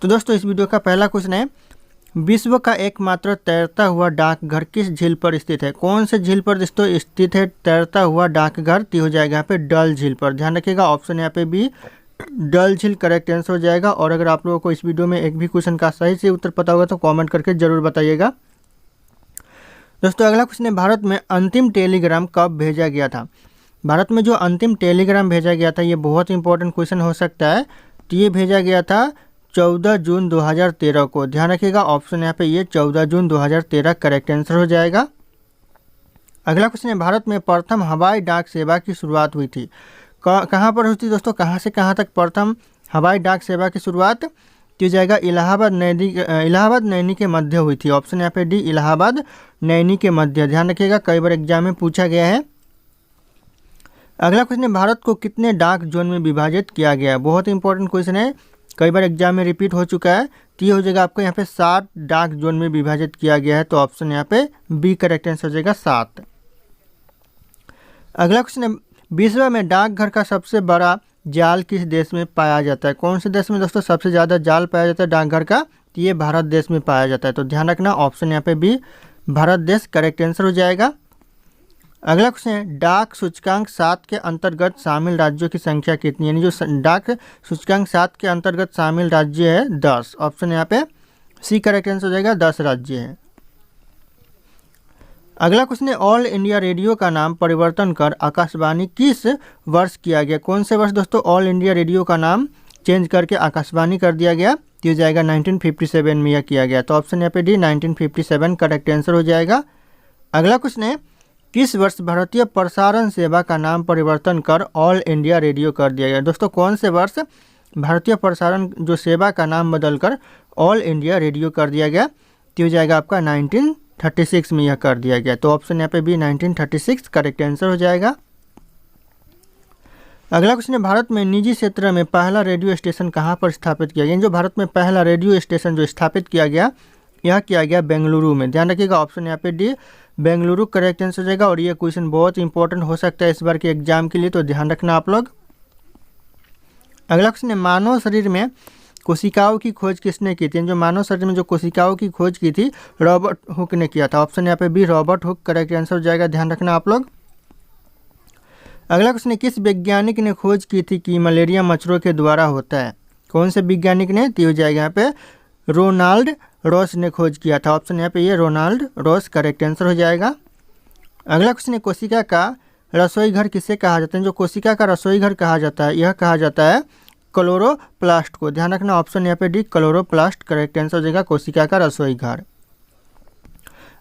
तो दोस्तों इस वीडियो का पहला क्वेश्चन है, विश्व का एकमात्र तैरता हुआ डाकघर किस झील पर स्थित है? कौन से झील पर दोस्तों स्थित है तैरता हुआ डाकघर? तो हो जाएगा यहाँ पे डल झील पर। ध्यान रखिएगा, ऑप्शन यहाँ पे बी डल झील करेक्ट आंसर हो जाएगा। और अगर आप लोगों को इस वीडियो में एक भी क्वेश्चन का सही से उत्तर पता होगा तो कमेंट करके जरूर बताइएगा। दोस्तों अगला क्वेश्चन है, भारत में अंतिम टेलीग्राम कब भेजा गया था? भारत में जो अंतिम टेलीग्राम भेजा गया था, ये बहुत इंपॉर्टेंट क्वेश्चन हो सकता है। तो ये भेजा गया था 14 जून 2013 को। ध्यान रखिएगा, ऑप्शन यहाँ पे ये 14 जून 2013 करेक्ट आंसर हो जाएगा। अगला क्वेश्चन है, भारत में प्रथम हवाई डाक सेवा की शुरुआत हुई थी? कहाँ पर हुई थी दोस्तों? कहाँ से कहाँ तक प्रथम हवाई डाक सेवा की शुरुआत की जाएगा? इलाहाबाद नैनी के मध्य हुई थी। ऑप्शन यहाँ पे डी इलाहाबाद नैनी के मध्य। ध्यान रखिएगा, कई बार एग्जाम में पूछा गया है। अगला क्वेश्चन है, भारत को कितने डाक जोन में विभाजित किया गया है? बहुत इंपॉर्टेंट क्वेश्चन है, कई बार एग्जाम में रिपीट हो चुका है। तो ये हो जाएगा आपको यहाँ पे 7 डाक जोन में विभाजित किया गया है। तो ऑप्शन यहाँ पे बी करेक्ट आंसर हो जाएगा 7। अगला क्वेश्चन है, विश्व में डाकघर का सबसे बड़ा जाल किस देश में पाया जाता है? कौन से देश में दोस्तों सबसे ज़्यादा जाल पाया जाता है डाकघर का? तो ये भारत देश में पाया जाता है। तो ध्यान रखना, ऑप्शन यहाँ पे बी भारत देश करेक्ट आंसर हो जाएगा। अगला क्वेश्चन है, डाक सूचकांक 7 के अंतर्गत शामिल राज्यों की संख्या कितनी है? यानी जो डाक सूचकांक 7 के अंतर्गत शामिल राज्य है 10। ऑप्शन यहाँ पे सी करेक्ट आंसर हो जाएगा, 10 राज्य है। अगला क्वेश्चन है, ऑल इंडिया रेडियो का नाम परिवर्तन कर आकाशवाणी किस वर्ष किया गया? कौन से वर्ष दोस्तों ऑल इंडिया रेडियो का नाम चेंज करके आकाशवाणी कर दिया गया? तो हो जाएगा 1957 में यह किया गया। तो ऑप्शन यहाँ पे डी 1957 करेक्ट आंसर हो जाएगा। अगला क्वेश्चन है, किस वर्ष भारतीय प्रसारण सेवा का नाम परिवर्तन कर ऑल इंडिया रेडियो कर दिया गया? दोस्तों कौन से वर्ष भारतीय प्रसारण जो सेवा का नाम बदलकर ऑल इंडिया रेडियो कर दिया गया? तो हो जाएगा आपका 1936 में यह कर दिया गया। तो ऑप्शन यहाँ पे भी 1936 करेक्ट आंसर हो जाएगा। अगला क्वेश्चन है, भारत में निजी क्षेत्र में पहला रेडियो स्टेशन कहाँ पर स्थापित किया गया? जो भारत में पहला रेडियो स्टेशन जो स्थापित किया गया, यह किया गया बेंगलुरु में। ध्यान रखिएगा, ऑप्शन यहाँ पे डी बेंगलुरु करेक्ट आंसर हो जाएगा। और ये क्वेश्चन बहुत इंपॉर्टेंट हो सकता है इस बार के एग्जाम के लिए, तो ध्यान रखना आप लोग। अगला क्वेश्चन है, मानव शरीर में कोशिकाओं की खोज किसने की थी? जो मानव शरीर में जो कोशिकाओं की खोज की थी, रॉबर्ट हुक ने किया था। ऑप्शन यहाँ पे B Robert Hooke correct answer हो जाएगा। ध्यान रखना आप लोग। अगला क्वेश्चन है, किस वैज्ञानिक ने खोज की थी कि मलेरिया मच्छरों के द्वारा होता है? कौन से वैज्ञानिक ने? तो हो जाएगा यहाँ पे रोनाल्ड रॉस ने खोज किया था। ऑप्शन यहाँ पे ये रोनाल्ड रॉस करेक्ट आंसर हो जाएगा। अगला क्वेश्चन है, कोशिका का रसोई घर किसे कहा जाता है? जो कोशिका का रसोई घर कहा जाता है, यह कहा जाता है क्लोरोप्लास्ट को। ध्यान रखना, ऑप्शन यहाँ पे डी क्लोरोप्लास्ट करेक्ट आंसर हो जाएगा, कोशिका का रसोई घर।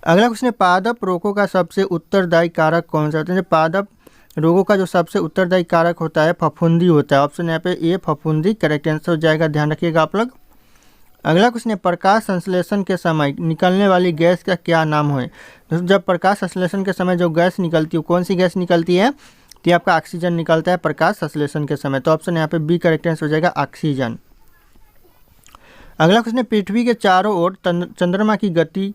अगला क्वेश्चन है, पादप रोगों का सबसे उत्तरदायी कारक कौन सा होता है? पादप रोगों का जो सबसे उत्तरदायी कारक होता है फफूंदी होता है। ऑप्शन यहाँ पे ए फफूंदी करेक्ट आंसर हो जाएगा। ध्यान रखिएगा आप लोग। अगला क्वेश्चन है, प्रकाश संश्लेषण के समय निकलने वाली गैस का क्या नाम है? जब प्रकाश संश्लेषण के समय जो गैस निकलती है, कौन सी गैस निकलती है? तो ये आपका ऑक्सीजन निकलता है प्रकाश संश्लेषण के समय। तो ऑप्शन यहाँ पे बी करेक्ट आंसर हो जाएगा, ऑक्सीजन। अगला क्वेश्चन है, पृथ्वी के चारों ओर चंद्रमा की गति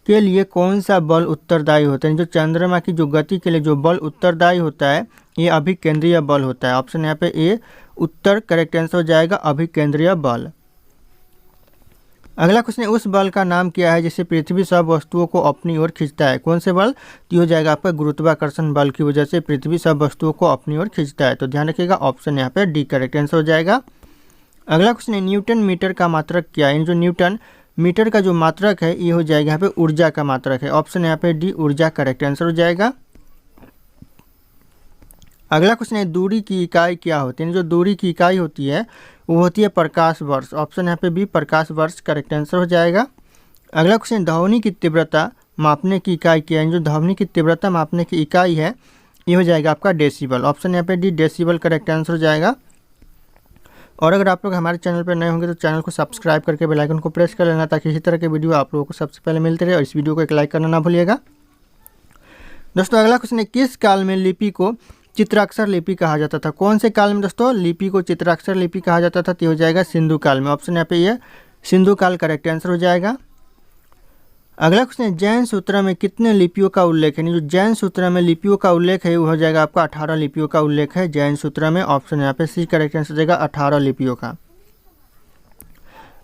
के लिए कौन सा बल उत्तरदायी होता है? जो चंद्रमा की जो गति के लिए जो बल उत्तरदायी होता है, ये अभिकेंद्रीय बल होता है। ऑप्शन यहाँ पे ए उत्तर करेक्ट आंसर हो जाएगा, अभिकेंद्रीय बल। अगला क्वेश्चन है, उस बल का नाम क्या है जिससे पृथ्वी सब वस्तुओं को अपनी ओर खींचता है? कौन से बल? तो हो जाएगा आपका गुरुत्वाकर्षण बल की वजह से पृथ्वी सब वस्तुओं को अपनी ओर खींचता है। तो ध्यान रखिएगा, ऑप्शन यहाँ पे डी करेक्ट आंसर हो जाएगा। अगला क्वेश्चन है, न्यूटन मीटर का मात्रक क्या है? जो न्यूटन मीटर का जो मात्रक है, ये हो जाएगा यहाँ पे ऊर्जा का मात्रक है। ऑप्शन यहाँ पे डी ऊर्जा करेक्ट आंसर हो जाएगा। अगला क्वेश्चन है, दूरी की इकाई क्या होती है? जो दूरी की इकाई होती है वो होती है प्रकाश वर्ष। ऑप्शन यहाँ पे भी प्रकाश वर्ष करेक्ट आंसर हो जाएगा। अगला क्वेश्चन, ध्वनि की तीव्रता मापने की इकाई क्या है? जो ध्वनि की तीव्रता मापने की इकाई है, ये हो जाएगा आपका डेसिबल। ऑप्शन यहाँ पे डी डेसिबल करेक्ट आंसर हो जाएगा। और अगर आप लोग हमारे चैनल पर नए होंगे तो चैनल को सब्सक्राइब करके बेल आइकन को प्रेस कर लेना, ताकि इसी तरह के वीडियो आप लोगों को सबसे पहले मिलते रहे। और इस वीडियो को एक लाइक करना ना भूलिएगा। दोस्तों अगला क्वेश्चन है, किस काल में लिपि को चित्राक्षर लिपि कहा जाता था? कौन से काल में दोस्तों लिपि को चित्राक्षर लिपि कहा जाता था? तो हो जाएगा सिंधु काल में। ऑप्शन यहाँ पे ये सिंधु काल करेक्ट आंसर हो जाएगा। अगला क्वेश्चन है, जैन सूत्र में कितने लिपियों का उल्लेख है? जो जैन सूत्र में लिपियों का उल्लेख है वो हो जाएगा आपका 18 लिपियों का उल्लेख है जैन सूत्र में। ऑप्शन यहाँ पे सी करेक्ट आंसर हो जाएगा, 18 लिपियों का।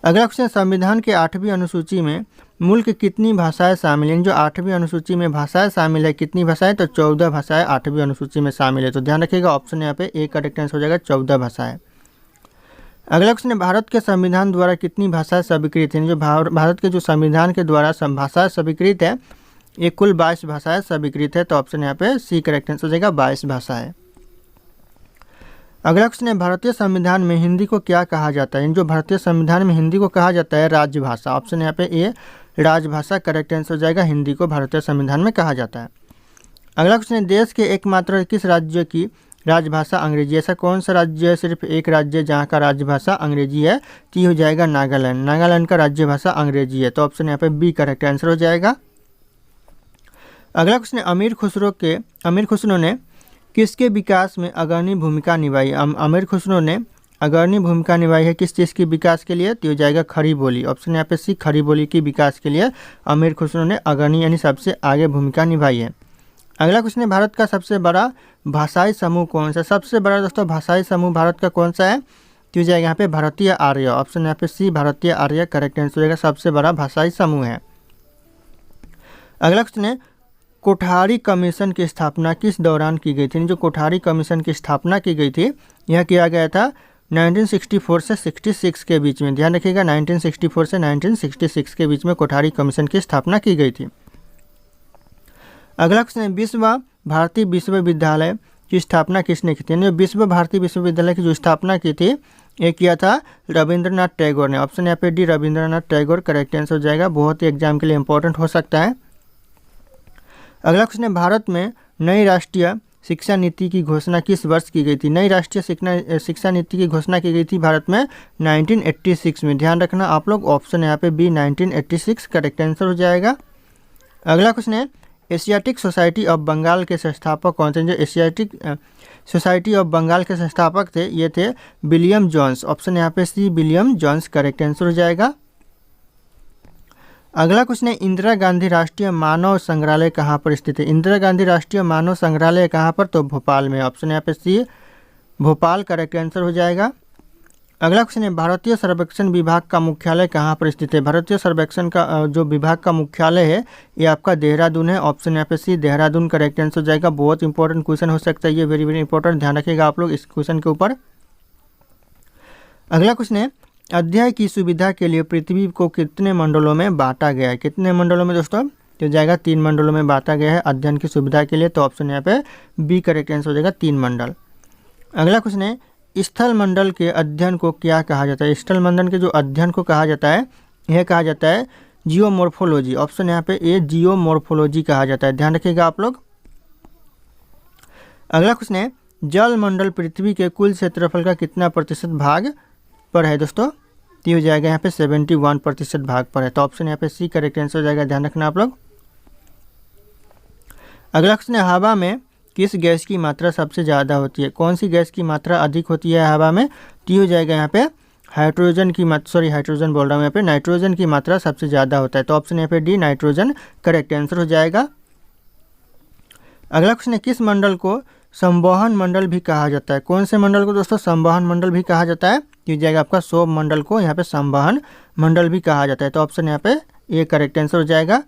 अगला क्वेश्चन, संविधान के 8वीं अनुसूची में मुल्क कितनी भाषाएं शामिल हैं? जो 8वीं अनुसूची में भाषाएं शामिल है, कितनी भाषाएं? तो 14 भाषाएं 8वीं अनुसूची में शामिल है। तो ध्यान रखिएगा, ऑप्शन यहाँ पे ए करेक्ट आंसर हो जाएगा, 14 भाषाएं। अगला क्वेश्चन है, भारत के संविधान द्वारा कितनी भाषाएं स्वीकृत हैं? जो भारत के जो संविधान के द्वारा भाषाएं स्वीकृत है, ये कुल 22 भाषाएं स्वीकृत है। तो ऑप्शन यहाँ पे सी करेक्ट आंसर हो जाएगा, 22 भाषाएं। अगला क्वेश्चन है, भारतीय संविधान में हिंदी को क्या कहा जाता है? जो भारतीय संविधान में हिंदी को कहा जाता है राजभाषा। ऑप्शन यहाँ पे ए राजभाषा करेक्ट आंसर हो जाएगा, हिंदी को भारतीय संविधान में कहा जाता है। अगला क्वेश्चन है, देश के एकमात्र किस राज्य की राजभाषा अंग्रेजी? ऐसा कौन सा राज्य है, सिर्फ एक राज्य जहाँ का राजभाषा अंग्रेजी है? तो हो जाएगा नागालैंड। नागालैंड का राज्य भाषा अंग्रेजी है। तो ऑप्शन यहाँ पे बी करेक्ट आंसर हो जाएगा। अगला क्वेश्चन है, अमीर खुसरो ने किसके विकास में अग्रणी भूमिका निभाई? अमीर खुसरो ने अग्रणी भूमिका निभाई है किस चीज़ के विकास के लिए? तो हो जाएगा खड़ी बोली। ऑप्शन यहाँ पे सी खड़ी बोली के विकास के लिए अमीर खुसरो ने अग्रणी यानी सबसे आगे भूमिका निभाई है। अगला क्वेश्चन है, भारत का सबसे बड़ा भाषाई समूह कौन सा? सबसे बड़ा दोस्तों भाषाई समूह भारत का कौन सा है? तो हो जाएगा यहाँ पे भारतीय आर्य। ऑप्शन यहाँ पे सी भारतीय आर्य करेक्ट आंसर हो जाएगा, सबसे बड़ा भाषाई समूह है। अगला क्वेश्चन है, कोठारी कमीशन की स्थापना किस दौरान की गई थी? जो कोठारी कमीशन की स्थापना की गई थी, यह किया गया था 1964 से 66 के बीच में। ध्यान रखिएगा, 1964 से 1966 के बीच में कोठारी कमीशन की स्थापना की गई थी। अगला क्वेश्चन है, विश्व भारती विश्वविद्यालय की स्थापना किसने की थी? विश्व भारती विश्वविद्यालय की जो स्थापना की थी, ये किया था रविंद्रनाथ टैगोर ने। ऑप्शन यहाँ पे D Rabindranath Tagore correct answer हो जाएगा, बहुत ही एग्जाम के लिए इंपॉर्टेंट हो सकता है। अगला क्वेश्चन है, भारत में नई राष्ट्रीय शिक्षा नीति की घोषणा किस वर्ष की गई थी? नई राष्ट्रीय शिक्षा नीति की घोषणा की गई थी भारत में 1986 में। ध्यान रखना आप लोग, ऑप्शन यहाँ पे बी 1986 करेक्ट आंसर हो जाएगा। अगला क्वेश्चन है, एशियाटिक सोसाइटी ऑफ बंगाल के संस्थापक कौन थे? जो एशियाटिक सोसाइटी ऑफ बंगाल के संस्थापक थे, ये थे विलियम जोन्स। ऑप्शन यहाँ पे C William Jones correct answer हो जाएगा। अगला क्वेश्चन है, इंदिरा गांधी राष्ट्रीय मानव संग्रहालय कहाँ पर स्थित है? इंदिरा गांधी राष्ट्रीय मानव संग्रहालय कहाँ पर? तो भोपाल में। ऑप्शन यहाँ पे सी भोपाल करेक्ट आंसर हो जाएगा। अगला क्वेश्चन है, भारतीय सर्वेक्षण विभाग का मुख्यालय कहाँ पर स्थित है? भारतीय सर्वेक्षण का जो विभाग का मुख्यालय है, ये आपका देहरादून है। ऑप्शन यहाँ पे सी देहरादून करेक्ट आंसर हो जाएगा। बहुत इंपॉर्टेंट क्वेश्चन हो सकता है ये, वेरी वेरी इंपॉर्टेंट, ध्यान रखिएगा आप लोग इस क्वेश्चन के ऊपर। अगला क्वेश्चन है, अध्ययन की सुविधा के लिए पृथ्वी को कितने मंडलों में बांटा गया है? कितने मंडलों में दोस्तों? तो जाएगा 3 मंडलों में बांटा गया है अध्ययन की सुविधा के लिए। तो ऑप्शन यहाँ पे बी करेक्ट आंसर हो जाएगा, 3 मंडल। अगला क्वेश्चन है, स्थल मंडल के अध्ययन को क्या कहा जाता है? स्थल मंडल के जो अध्ययन को कहा जाता है, यह कहा जाता है जियोमॉर्फोलॉजी। ऑप्शन यहाँ पे ए जियोमॉर्फोलॉजी कहा जाता है, ध्यान रखिएगा आप लोग। अगला क्वेश्चन है, जल मंडल पृथ्वी के कुल क्षेत्रफल का कितना प्रतिशत भाग पर है दोस्तों? तो हो जाएगा यहाँ पे 71% भाग पर है। तो ऑप्शन यहाँ पे सी करेक्ट आंसर हो जाएगा, ध्यान रखना आप लोग। अगला क्वेश्चन है, हवा में किस गैस की मात्रा सबसे ज़्यादा होती है? कौन सी गैस की मात्रा अधिक होती है हवा में? तो हो जाएगा यहाँ पे हाइड्रोजन की मात्रा, सॉरी हाइड्रोजन बोल रहा हूँ, यहाँ पे नाइट्रोजन की मात्रा सबसे ज़्यादा होता है। तो ऑप्शन यहाँ पे डी नाइट्रोजन करेक्ट आंसर हो जाएगा। अगला क्वेश्चन है, किस मंडल को संवहन मंडल भी कहा जाता है? कौन से मंडल को दोस्तों संवहन मंडल भी कहा जाता है? तो जाएगा आपका सौर मंडल को यहाँ पे संवहन मंडल भी कहा जाता है। तो ऑप्शन यहाँ पे ये करेक्ट आंसर हो जाएगा।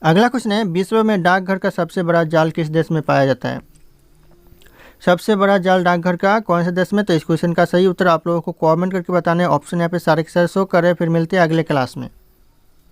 अगला क्वेश्चन है, विश्व में डाकघर का सबसे बड़ा जाल किस देश में पाया जाता है? सबसे बड़ा जाल डाकघर का कौन से देश में? तो इस क्वेश्चन का सही उत्तर आप लोगों को कमेंट करके बताना है। ऑप्शन यहाँ पे सारे के सारे शो कर रहे हैं। फिर मिलते हैं अगले क्लास में।